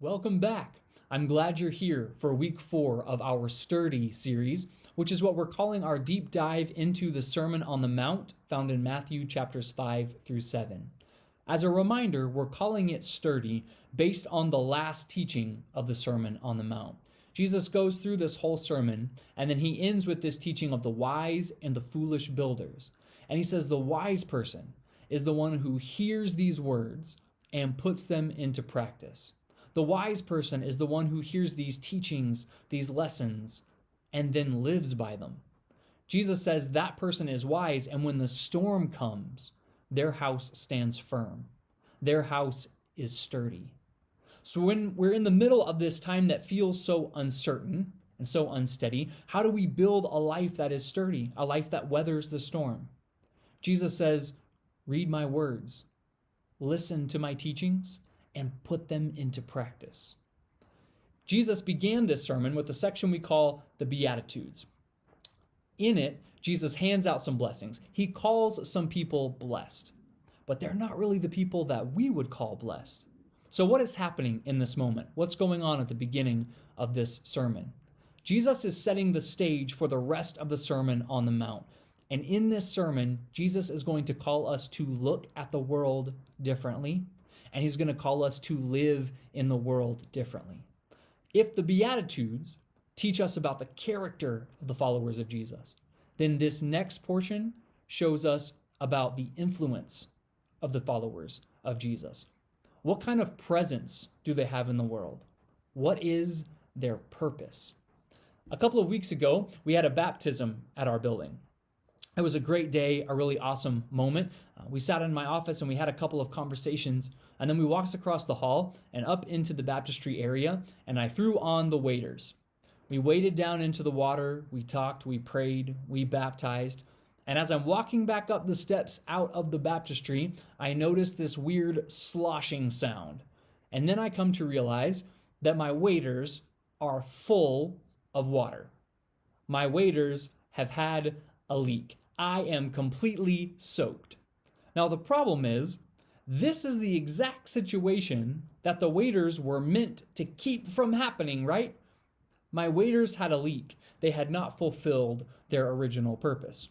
Welcome back. I'm glad you're here for week 4 of our Sturdy series, which is what we're calling our deep dive into the Sermon on the Mount found in Matthew chapters 5 through 7. As a reminder, we're calling it Sturdy based on the last teaching of the Sermon on the Mount. Jesus goes through this whole sermon, and then he ends with this teaching of the wise and the foolish builders. And he says the wise person is the one who hears these words and puts them into practice. The wise person is the one who hears these teachings, these lessons, and then lives by them. Jesus says that person is wise, and when the storm comes, their house stands firm. Their house is sturdy. So when we're in the middle of this time that feels so uncertain and so unsteady, how do we build a life that is sturdy, a life that weathers the storm? Jesus says, read my words, listen to my teachings, and put them into practice. Jesus began this sermon with a section we call the Beatitudes. In it, Jesus hands out some blessings. He calls some people blessed, but they're not really the people that we would call blessed. So what is happening in this moment? What's going on at the beginning of this sermon? Jesus is setting the stage for the rest of the Sermon on the Mount. And in this sermon, Jesus is going to call us to look at the world differently, and he's going to call us to live in the world differently. If the Beatitudes teach us about the character of the followers of Jesus, then this next portion shows us about the influence of the followers of Jesus. What kind of presence do they have in the world? What is their purpose? A couple of weeks ago, we had a baptism at our building. It was a great day, a really awesome moment. We sat in my office and we had a couple of conversations, and then we walked across the hall and up into the baptistry area, and I threw on the waders. We waded down into the water, we talked, we prayed, we baptized, and as I'm walking back up the steps out of the baptistry, I noticed this weird sloshing sound. And then I come to realize that my waders are full of water. My waders have had a leak. I am completely soaked. Now the problem is, this is the exact situation that the waders were meant to keep from happening, right? My waders had a leak. They had not fulfilled their original purpose.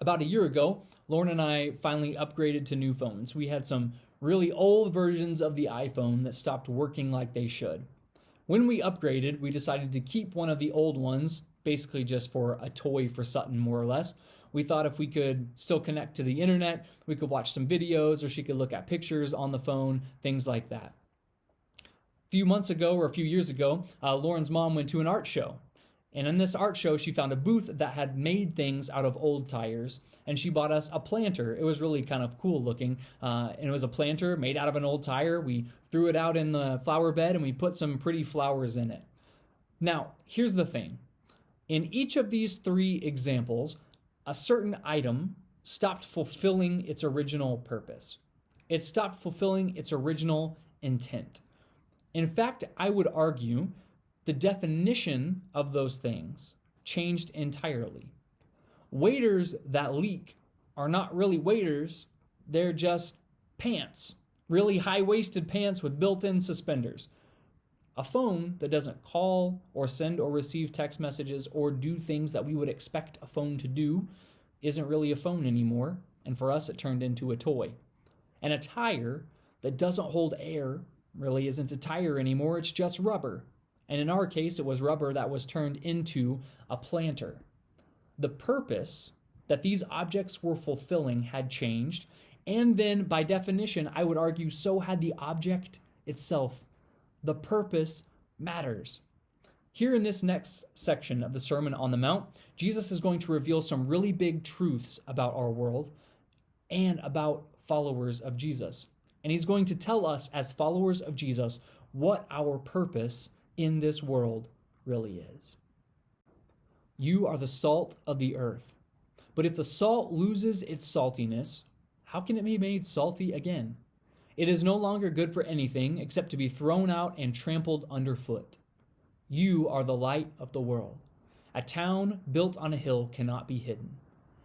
About a year ago, Lauren and I finally upgraded to new phones. We had some really old versions of the iPhone that stopped working like they should. When we upgraded, we decided to keep one of the old ones, basically just for a toy for Sutton, more or less. We thought if we could still connect to the internet, we could watch some videos, or she could look at pictures on the phone, things like that. A few months ago, or a few years ago, Lauren's mom went to an art show. And in this art show, she found a booth that had made things out of old tires, and she bought us a planter. It was really kind of cool looking, and it was a planter made out of an old tire. We threw it out in the flower bed, and we put some pretty flowers in it. Now, here's the thing. In each of these 3 examples, a certain item stopped fulfilling its original purpose. It stopped fulfilling its original intent. In fact, I would argue the definition of those things changed entirely. Waders that leak are not really waders, they're just pants, really high-waisted pants with built-in suspenders. A phone that doesn't call or send or receive text messages or do things that we would expect a phone to do isn't really a phone anymore, and for us it turned into a toy. And a tire that doesn't hold air really isn't a tire anymore, it's just rubber. And in our case, it was rubber that was turned into a planter. The purpose that these objects were fulfilling had changed, and then by definition, I would argue so had the object itself. The purpose matters. Here in this next section of the Sermon on the Mount, Jesus is going to reveal some really big truths about our world and about followers of Jesus. And he's going to tell us as followers of Jesus what our purpose in this world really is. You are the salt of the earth. But if the salt loses its saltiness, how can it be made salty again? It is no longer good for anything except to be thrown out and trampled underfoot. You are the light of the world. A town built on a hill cannot be hidden.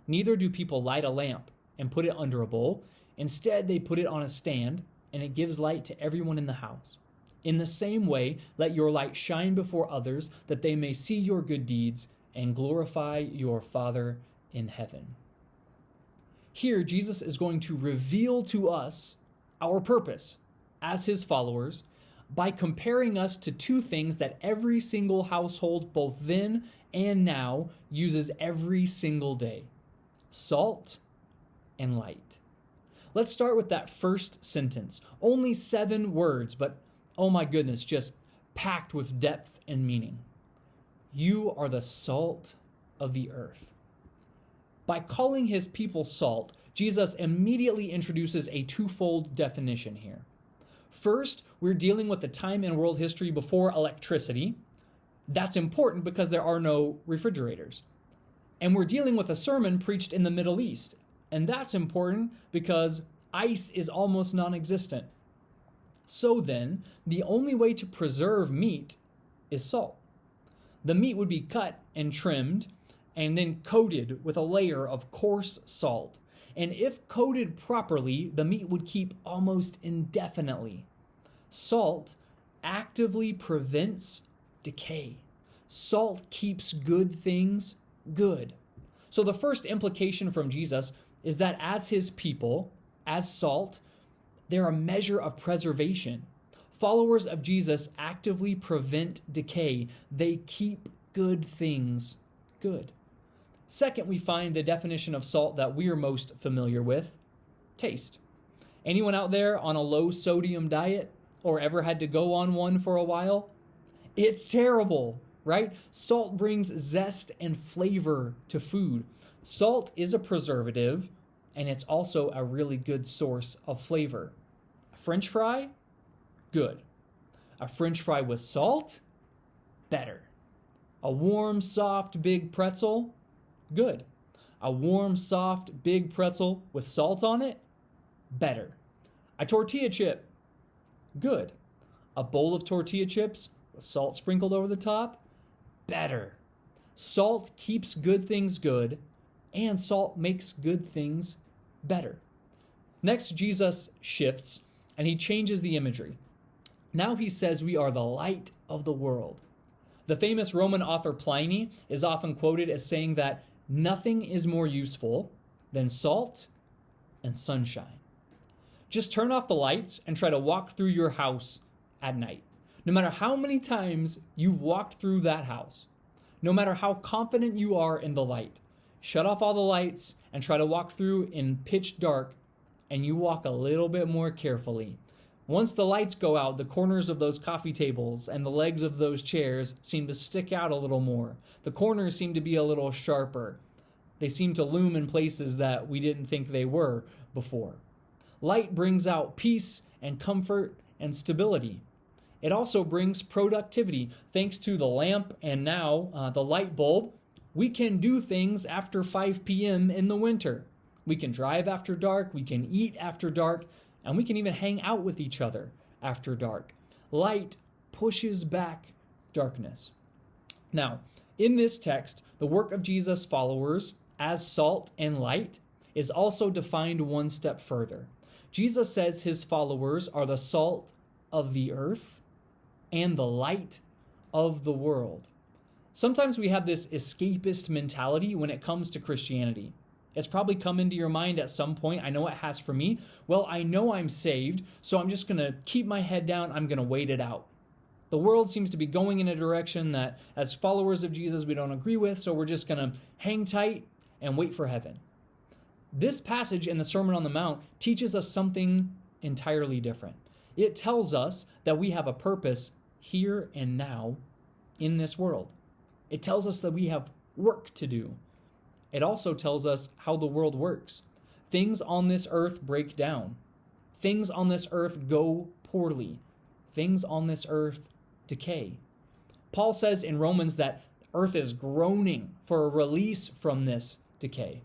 Neither do people light a lamp and put it under a bowl. Instead, they put it on a stand, and it gives light to everyone in the house. In the same way, let your light shine before others, that they may see your good deeds and glorify your Father in heaven. Here, Jesus is going to reveal to us our purpose as his followers by comparing us to two things that every single household, both then and now, uses every single day: salt and light. Let's start with that first sentence. Only 7 words, but oh my goodness, just packed with depth and meaning. You are the salt of the earth. By calling his people salt, Jesus immediately introduces a twofold definition here. First, we're dealing with the time in world history before electricity. That's important because there are no refrigerators. And we're dealing with a sermon preached in the Middle East. And that's important because ice is almost non-existent. So then, the only way to preserve meat is salt. The meat would be cut and trimmed and then coated with a layer of coarse salt. And if coated properly, the meat would keep almost indefinitely. Salt actively prevents decay. Salt keeps good things good. So the first implication from Jesus is that as his people, as salt, they're a measure of preservation. Followers of Jesus actively prevent decay. They keep good things good. Second, we find the definition of salt that we are most familiar with: taste. Anyone out there on a low sodium diet or ever had to go on one for a while? It's terrible, right? Salt brings zest and flavor to food. Salt is a preservative, and it's also a really good source of flavor. A French fry? Good. A French fry with salt? Better. A warm, soft, big pretzel? Good. A warm, soft, big pretzel with salt on it? Better. A tortilla chip? Good. A bowl of tortilla chips with salt sprinkled over the top? Better. Salt keeps good things good, and salt makes good things better. Next, Jesus shifts and he changes the imagery. Now he says we are the light of the world. The famous Roman author Pliny is often quoted as saying that nothing is more useful than salt and sunshine. Just turn off the lights and try to walk through your house at night. No matter how many times you've walked through that house, no matter how confident you are in the light, shut off all the lights and try to walk through in pitch dark, and you walk a little bit more carefully. Once the lights go out, the corners of those coffee tables and the legs of those chairs seem to stick out a little more. The corners seem to be a little sharper. They seem to loom in places that we didn't think they were before. Light brings out peace and comfort and stability. It also brings productivity. Thanks to the lamp and now the light bulb, we can do things after 5 p.m. in the winter. We can drive after dark, we can eat after dark, and we can even hang out with each other after dark. Light pushes back darkness. Now, in this text, the work of Jesus' followers as salt and light is also defined one step further. Jesus says his followers are the salt of the earth and the light of the world. Sometimes we have this escapist mentality when it comes to Christianity. It's probably come into your mind at some point. I know it has for me. Well, I know I'm saved, so I'm just going to keep my head down. I'm going to wait it out. The world seems to be going in a direction that, as followers of Jesus, we don't agree with, so we're just going to hang tight and wait for heaven. This passage in the Sermon on the Mount teaches us something entirely different. It tells us that we have a purpose here and now in this world. It tells us that we have work to do. It also tells us how the world works. Things on this earth break down. Things on this earth go poorly. Things on this earth decay. Paul says in Romans that earth is groaning for a release from this decay.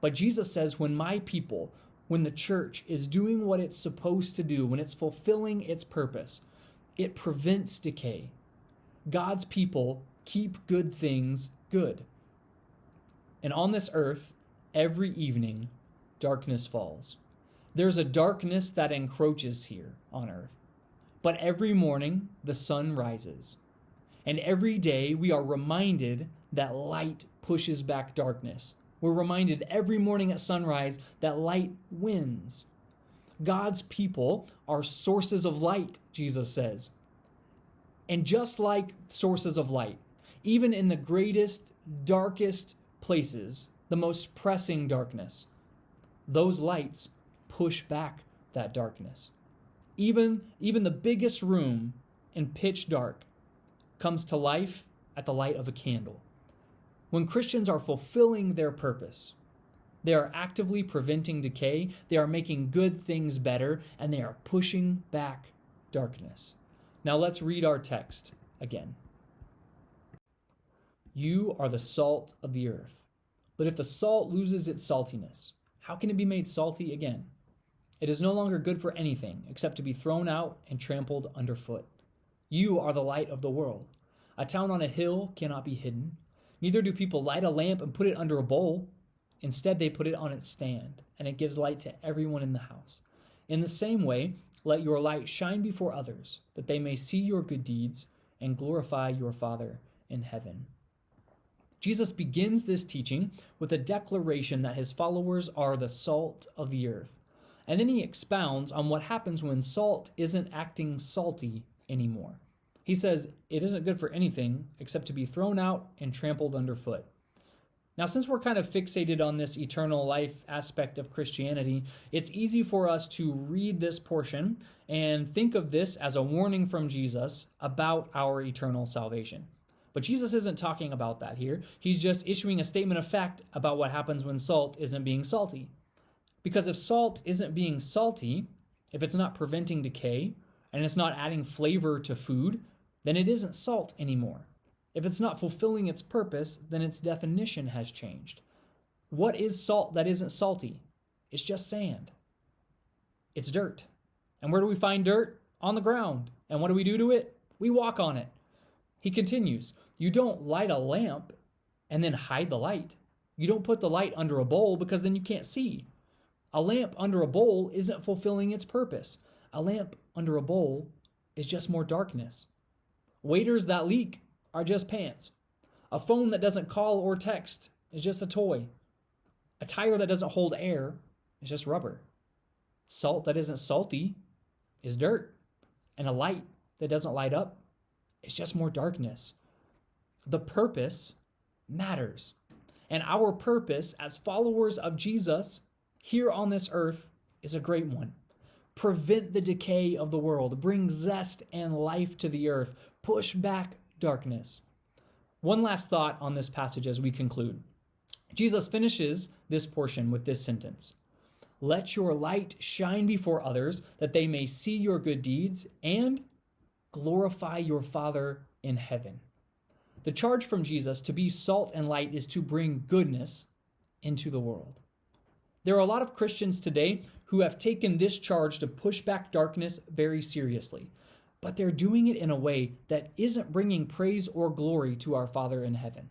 But Jesus says when my people, when the church is doing what it's supposed to do, when it's fulfilling its purpose, it prevents decay. God's people keep good things good. And on this earth, every evening, darkness falls. There's a darkness that encroaches here on earth. But every morning the sun rises, and every day we are reminded that light pushes back darkness. We're reminded every morning at sunrise that light wins. God's people are sources of light, Jesus says. And just like sources of light, even in the greatest, darkest places, the most pressing darkness, those lights push back that darkness. Even the biggest room in pitch dark comes to life at the light of a candle. When Christians are fulfilling their purpose, they are actively preventing decay, they are making good things better, and they are pushing back darkness. Now let's read our text again. You are the salt of the earth. But if the salt loses its saltiness, how can it be made salty again? It is no longer good for anything except to be thrown out and trampled underfoot. You are the light of the world. A town on a hill cannot be hidden. Neither do people light a lamp and put it under a bowl. Instead, they put it on its stand, and it gives light to everyone in the house. In the same way, let your light shine before others, that they may see your good deeds and glorify your Father in heaven. Jesus begins this teaching with a declaration that his followers are the salt of the earth. And then he expounds on what happens when salt isn't acting salty anymore. He says it isn't good for anything except to be thrown out and trampled underfoot. Now, since we're kind of fixated on this eternal life aspect of Christianity, it's easy for us to read this portion and think of this as a warning from Jesus about our eternal salvation. But Jesus isn't talking about that here. He's just issuing a statement of fact about what happens when salt isn't being salty. Because if salt isn't being salty, if it's not preventing decay, and it's not adding flavor to food, then it isn't salt anymore. If it's not fulfilling its purpose, then its definition has changed. What is salt that isn't salty? It's just sand. It's dirt. And where do we find dirt? On the ground. And what do we do to it? We walk on it. He continues, you don't light a lamp and then hide the light. You don't put the light under a bowl because then you can't see. A lamp under a bowl isn't fulfilling its purpose. A lamp under a bowl is just more darkness. Waiters that leak are just pants. A phone that doesn't call or text is just a toy. A tire that doesn't hold air is just rubber. Salt that isn't salty is dirt. And a light that doesn't light up is just more darkness. The purpose matters. And our purpose as followers of Jesus here on this earth is a great one. Prevent the decay of the world. Bring zest and life to the earth. Push back darkness. One last thought on this passage as we conclude. Jesus finishes this portion with this sentence. Let your light shine before others that they may see your good deeds and glorify your Father in heaven. The charge from Jesus to be salt and light is to bring goodness into the world. There are a lot of Christians today who have taken this charge to push back darkness very seriously, but they're doing it in a way that isn't bringing praise or glory to our Father in heaven.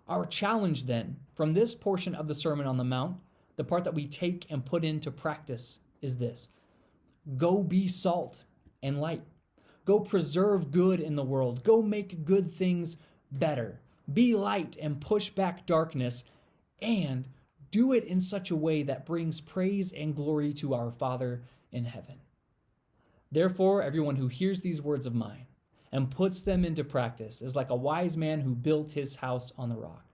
Our challenge then, from this portion of the Sermon on the Mount, the part that we take and put into practice, is this. Go be salt and light. Go preserve good in the world. Go make good things better. Be light and push back darkness, and do it in such a way that brings praise and glory to our Father in heaven. Therefore, everyone who hears these words of mine and puts them into practice is like a wise man who built his house on the rock.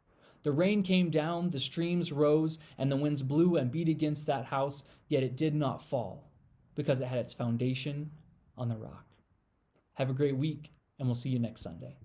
The rain came down, the streams rose, and the winds blew and beat against that house, yet it did not fall, because it had its foundation on the rock. Have a great week, and we'll see you next Sunday.